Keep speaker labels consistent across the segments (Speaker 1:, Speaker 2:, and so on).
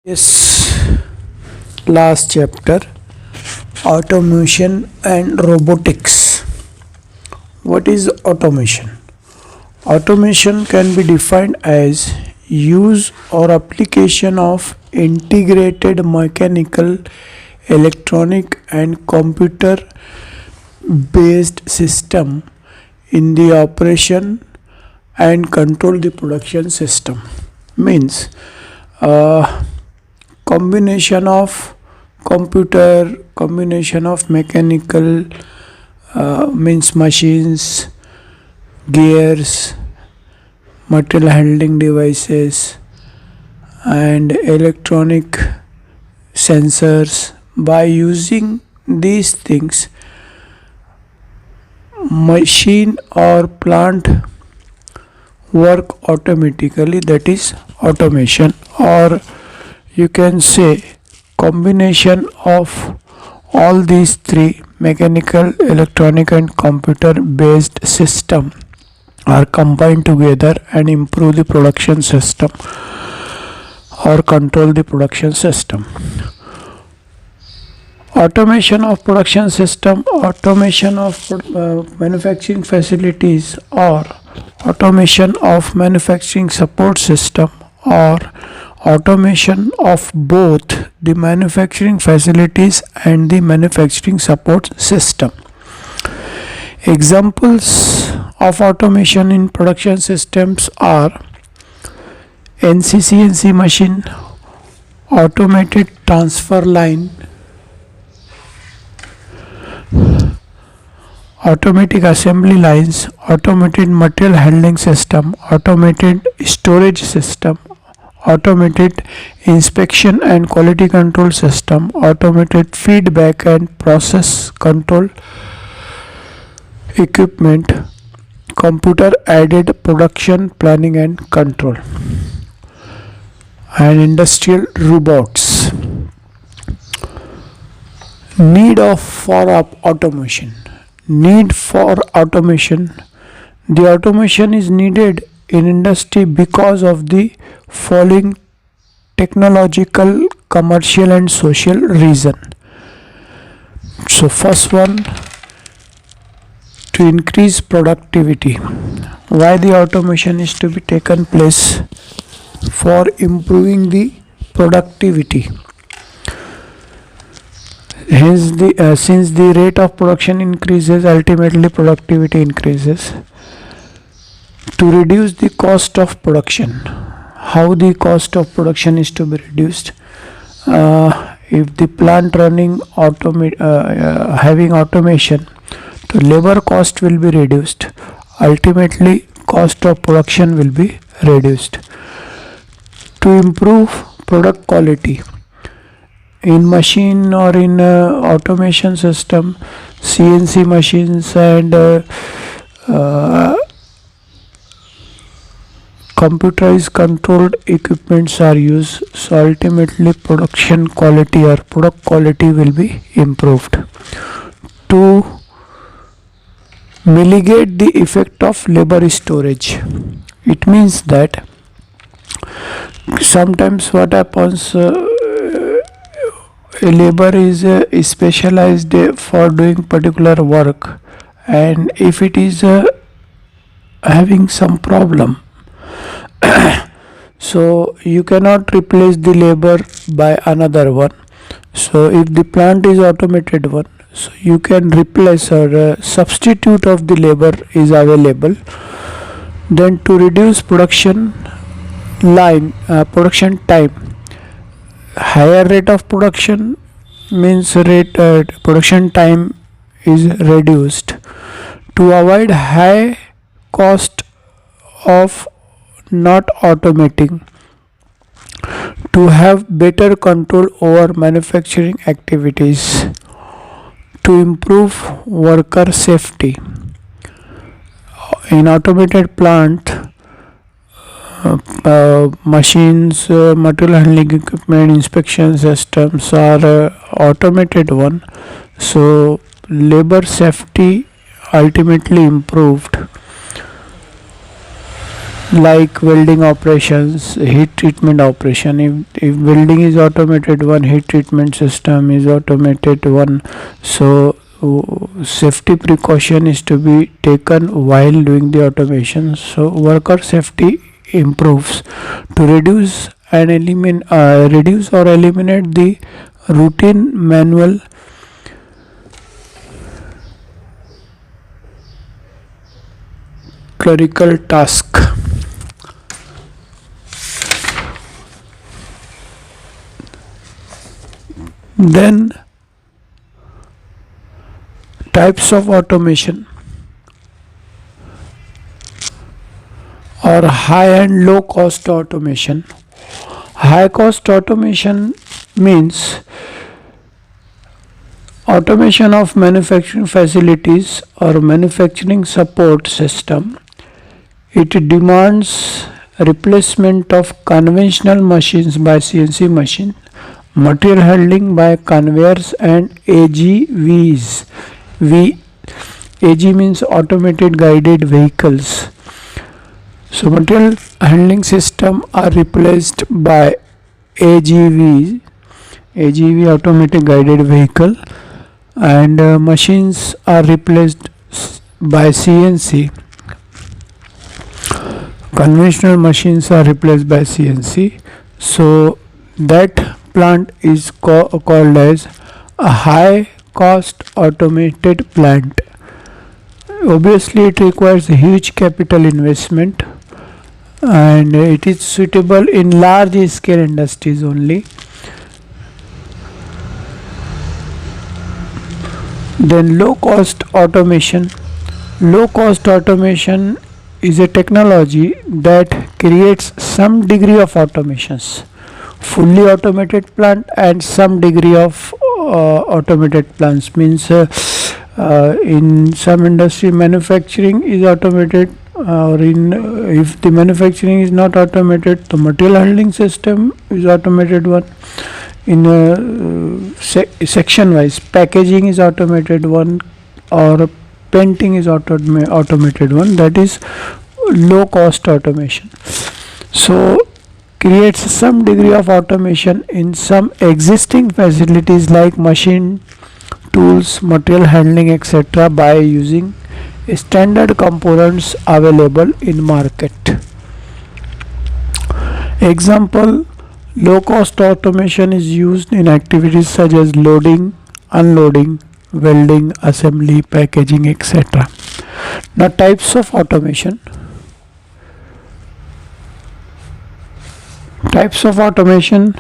Speaker 1: Yes, last chapter, automation and robotics. What is automation? Automation can be defined as use or application of integrated mechanical, electronic and computer based system in the operation and control the production system. Means combination of combination of mechanical, means machines, gears, material handling devices and electronic sensors. By using these things, machine or plant work automatically, that is automation. Or you can say combination of all these three, mechanical, electronic and computer based system, are combined together and improve the production system or control the production system. Automation of production system, automation of manufacturing facilities, or automation of manufacturing support system, or automation of both the manufacturing facilities and the manufacturing support system. Examples of automation in production systems are NCCNC machine, automated transfer line, automatic assembly lines, automated material handling system, automated storage system, automated inspection and quality control system, automated feedback and process control equipment, computer aided production planning and control, and industrial robots. Need for automation. The automation is needed in industry because of the following technological, commercial and social reason. So first one, to increase productivity. Why the automation is to be taken place? For improving the productivity. Hence, since the rate of production increases, ultimately productivity increases. To reduce the cost of production. How the cost of production is to be reduced? If the plant running having automation, the labor cost will be reduced. Ultimately, cost of production will be reduced. To improve product quality. In machine or in automation system, CNC machines and computerized controlled equipments are used, so ultimately production quality or product quality will be improved. To mitigate the effect of labor storage, it means that sometimes what happens, a labor is specialized for doing particular work, and if it is having some problem, so you cannot replace the labor by another one. So if the plant is automated one, so you can replace or substitute of the labor is available. Then to reduce production time, higher rate of production means production time is reduced. To avoid high cost of not automating, to have better control over manufacturing activities, to improve worker safety. In automated plant, machines, material handling equipment, inspection systems are automated one, so labor safety ultimately improved. like welding operations, heat treatment operation. If welding is automated one, heat treatment system is automated one. So safety precaution is to be taken while doing the automation. So worker safety improves to reduce or eliminate the routine manual clerical task. Then types of automation or high and low cost automation. High cost automation means automation of manufacturing facilities or manufacturing support system. It demands replacement of conventional machines by CNC machine, material handling by conveyors and AGVs. AG means automated guided vehicles. So material handling system are replaced by AGV automated guided vehicle, and machines are replaced by CNC. Conventional machines are replaced by CNC. So that plant is called as a high cost automated plant. Obviously it requires a huge capital investment, and it is suitable in large scale industries only. Then low cost automation. Low cost automation is a technology that creates some degree of automations, fully automated plant and some degree of automated plants. Means in some industry manufacturing is automated, or in if the manufacturing is not automated, the material handling system is automated one. In section wise, packaging is automated one, or painting is automated one. That is low cost automation. So creates some degree of automation in some existing facilities like machine, tools, material handling, etc., by using standard components available in market. Example: low cost automation is used in activities such as loading, unloading, welding, assembly, packaging, etc. Now types of automation. Types of automation,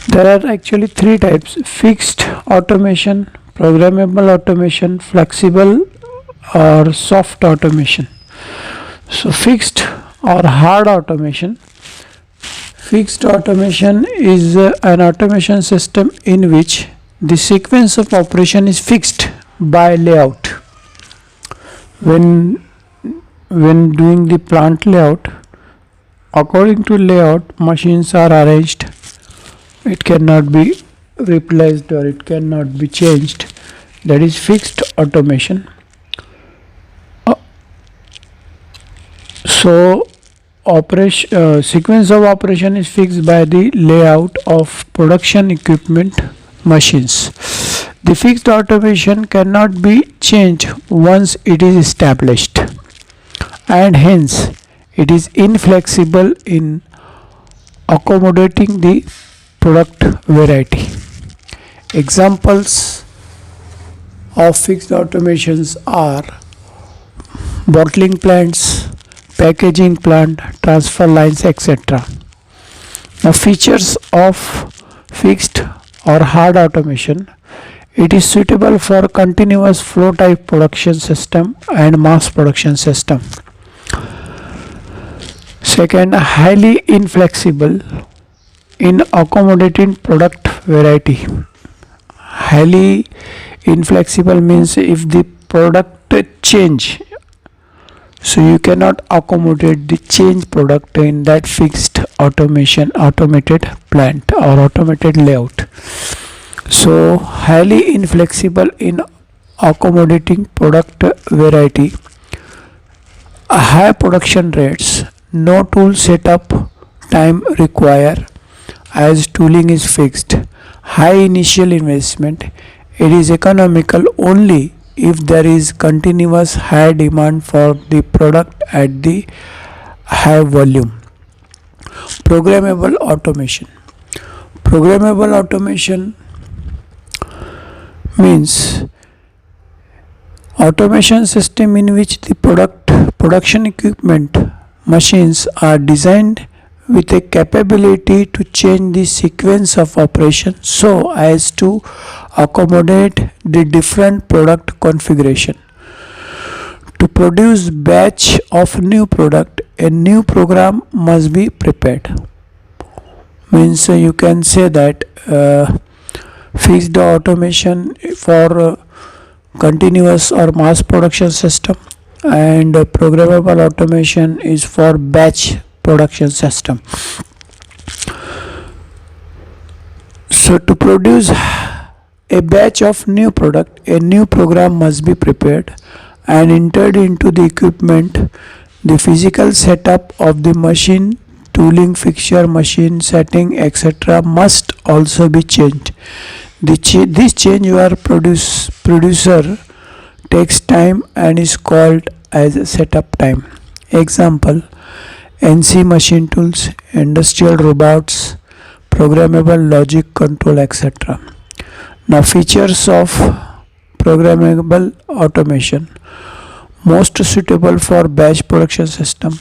Speaker 1: there are actually three types: fixed automation, programmable automation, flexible or soft automation. So fixed or hard automation. Fixed automation is an automation system in which the sequence of operation is fixed by layout. When doing the plant layout, according to layout, machines are arranged. It cannot be replaced or it cannot be changed. That is fixed automation. So sequence of operation is fixed by the layout of production equipment, machines. The fixed automation cannot be changed once it is established, and hence it is inflexible in accommodating the product variety. Examples of fixed automations are bottling plants, packaging plant, transfer lines, etc. Now features of fixed or hard automation: it is suitable for continuous flow type production system and mass production system. Second, highly inflexible in accommodating product variety. Highly inflexible means if the product change, so you cannot accommodate the change product in that fixed automated plant or automated layout. So highly inflexible in accommodating product variety. high production rates, no tool setup time required as tooling is fixed, high initial investment, it is economical only if there is continuous high demand for the product at the high volume. Programmable automation. Programmable automation means automation system in which the production equipment machines are designed with a capability to change the sequence of operation so as to accommodate the different product configuration. To produce batch of new product, a new program must be prepared. Means you can say that fixed automation for continuous or mass production system, and programmable automation is for batch production system. So to produce a batch of new product, a new program must be prepared and entered into the equipment. The physical setup of the machine, tooling, fixture, machine setting, etc. must also be changed. This change your producer takes time and is called as setup time. Example: NC machine tools, industrial robots, programmable logic control, etc. Now, features of programmable automation: most suitable for batch production system,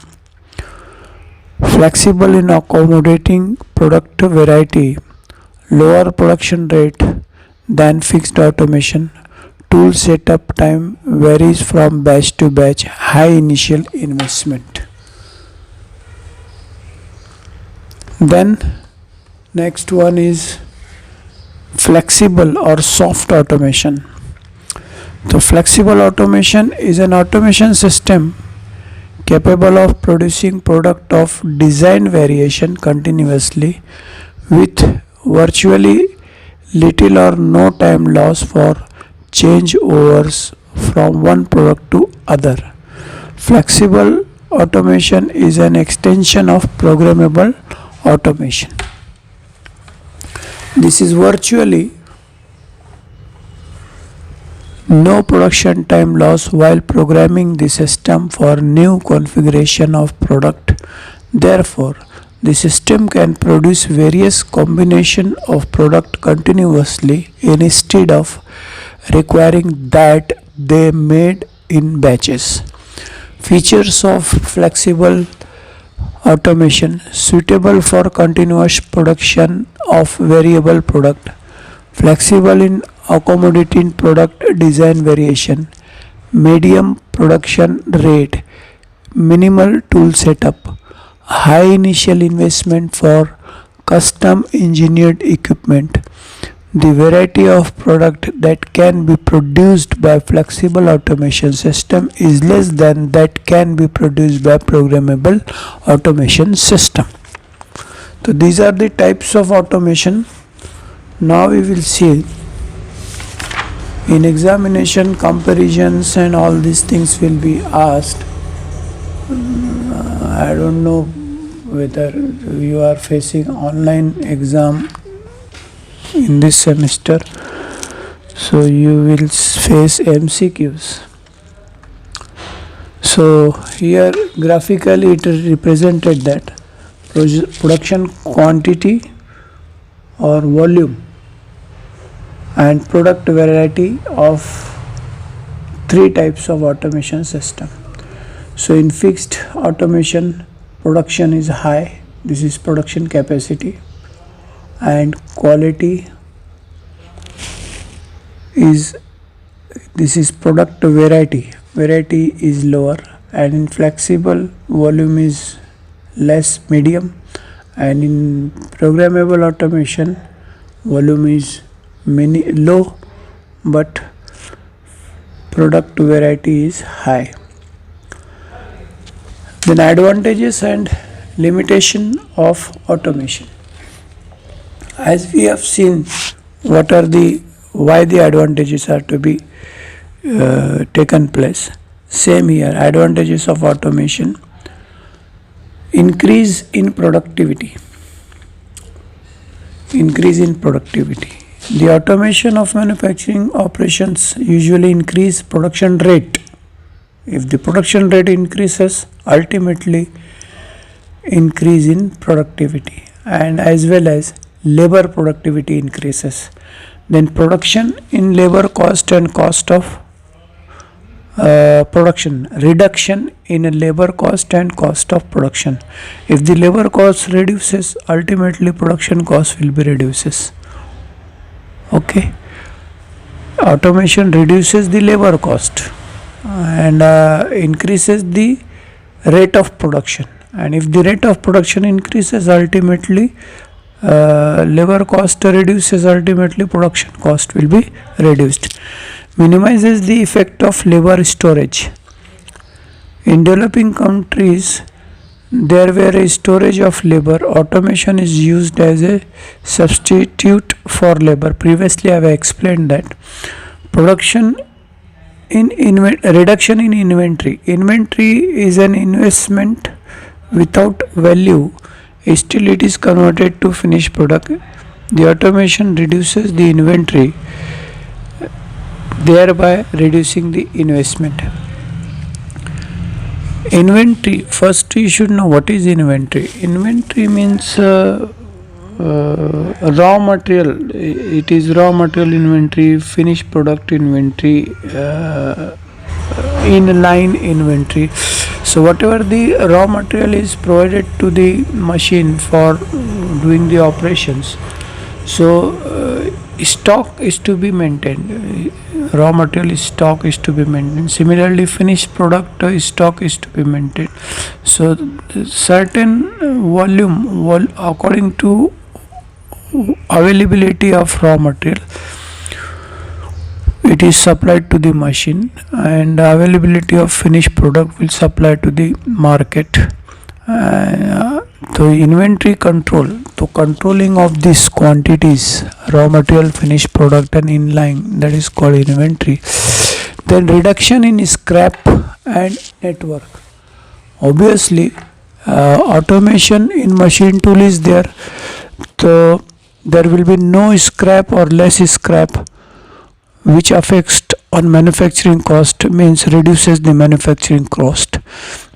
Speaker 1: flexible in accommodating product variety, lower production rate than fixed automation, tool setup time varies from batch to batch, high initial investment. Then next one is flexible or soft automation. So flexible automation is an automation system capable of producing product of design variation continuously with virtually little or no time loss for changeovers from one product to other. Flexible automation is an extension of programmable automation. This is virtually no production time loss while programming the system for new configuration of product. Therefore, the system can produce various combination of product continuously instead of requiring that they made in batches. Features of flexible automation: suitable for continuous production of variable product, flexible in accommodating product design variation, medium production rate, minimal tool setup, high initial investment for custom engineered equipment. The variety of product that can be produced by flexible automation system is less than that can be produced by programmable automation system. So these are the types of automation. Now we will see in examination comparisons and all these things will be asked. I don't know whether you are facing online exam in this semester, so you will face MCQs. So here graphically it is represented that production quantity or volume and product variety of three types of automation system. So in fixed automation, production is high, this is production capacity, and quality is, this is product variety is lower, and in flexible volume is less, medium, and in programmable automation volume is low but product variety is high. Then advantages and limitation of automation. As we have seen, why the advantages are to be taken place. Same here, advantages of automation. Increase in productivity. Increase in productivity. The automation of manufacturing operations usually increase production rate. If the production rate increases, ultimately increase in productivity, and as well as labor productivity increases. Then production in labor cost and cost of production, reduction in labor cost and cost of production. If the labor cost reduces, ultimately production cost will be reduces. Okay, automation reduces the labor cost and increases the rate of production, and if the rate of production increases, ultimately labor cost reduces, ultimately production cost will be reduced. Minimizes the effect of labor storage. In developing countries, there where a storage of labor, automation is used as a substitute for labor. Previously I have explained that production in reduction in inventory. Inventory is an investment without value, still it is converted to finished product. The automation reduces the inventory, thereby reducing the investment. Inventory, first you should know what is inventory. Inventory means raw material. It is raw material inventory, finished product inventory, inline inventory. So whatever the raw material is provided to the machine for doing the operations, so stock is to be maintained. Raw material stock is to be maintained. Similarly, finished product stock is to be maintained. So certain volume according to availability of raw material, it is supplied to the machine, and availability of finished product will supply to the market. So inventory control, so controlling of these quantities, raw material, finished product and inline, that is called inventory. Then reduction in scrap and network. Obviously automation in machine tool is there, so there will be no scrap or less scrap, which affects on manufacturing cost, means reduces the manufacturing cost.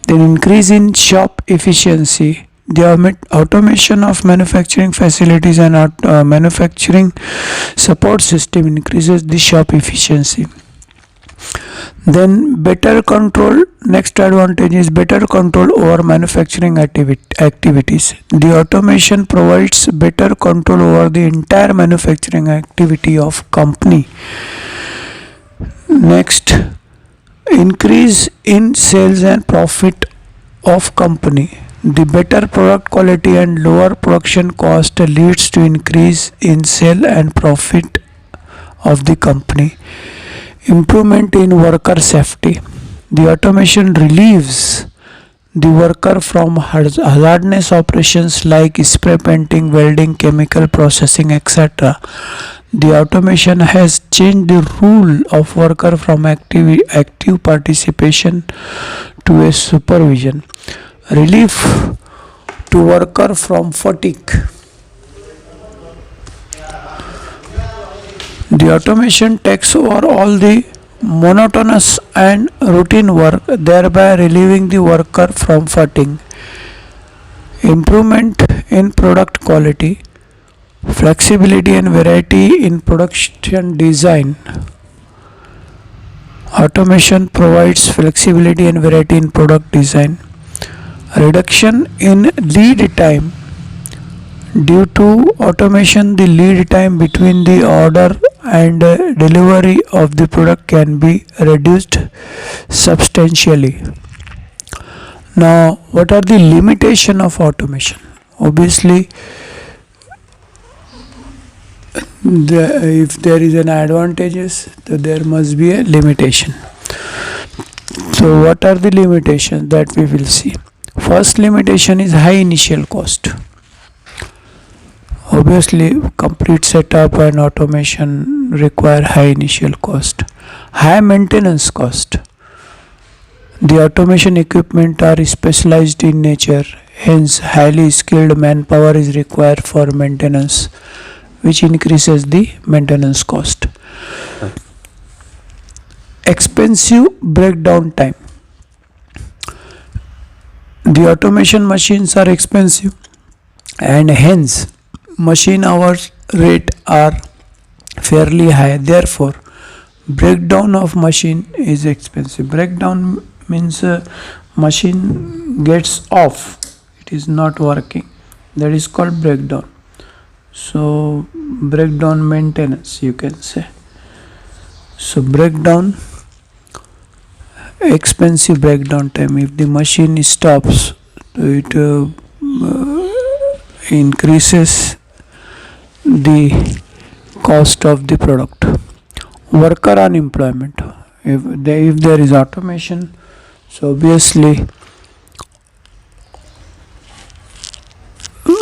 Speaker 1: Then increase in shop efficiency. The automation of manufacturing facilities and manufacturing support system increases the shop efficiency. Then better control. Next advantage is better control over manufacturing activities. The automation provides better control over the entire manufacturing activity of company. Next, increase in sales and profit of company. The better product quality and lower production cost leads to increase in sale and profit of the company. Improvement in worker safety. The automation relieves the worker from hazardous operations like spray painting, welding, chemical processing, etc. The automation has changed the rule of worker from active participation to a supervision. Relief to worker from fatigue. The automation takes over all the monotonous and routine work, thereby relieving the worker from fatigue. Improvement in product quality. Flexibility and variety in production design. Automation provides flexibility and variety in product design. Reduction in lead time. Due to automation, the lead time between the order and delivery of the product can be reduced substantially. Now, what are the limitations of automation? Obviously, if there is an advantages, so there must be a limitation. So what are the limitations that we will see? First limitation is high initial cost. Obviously, complete setup and automation require high initial cost. High maintenance cost. The automation equipment are specialized in nature, hence highly skilled manpower is required for maintenance, which increases the maintenance cost. Expensive breakdown time. The automation machines are expensive and hence machine hours rate are fairly high. Therefore, breakdown of machine is expensive. Breakdown means machine gets off, it is not working, that is called breakdown. So breakdown maintenance you can say. So breakdown, expensive breakdown time. If the machine stops, it increases the cost of the product. Worker unemployment. If there is automation, so obviously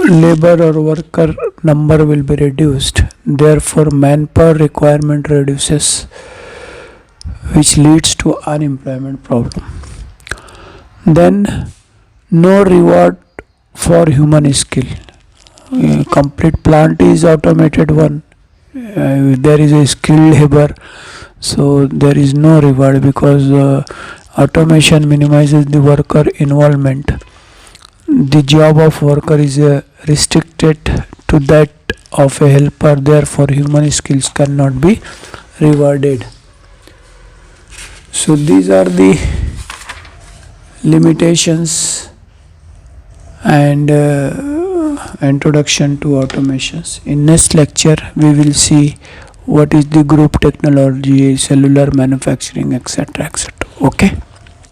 Speaker 1: labor or worker number will be reduced. Therefore, manpower requirement reduces, which leads to unemployment problem. Then, no reward for human skill. Complete plant is automated one. There is a skilled labor, so there is no reward because automation minimizes the worker involvement. The job of worker is restricted to that of a helper, therefore human skills cannot be rewarded. So these are the limitations and introduction to automations. In next lecture we will see what is the group technology, cellular manufacturing, etc. etc. Okay.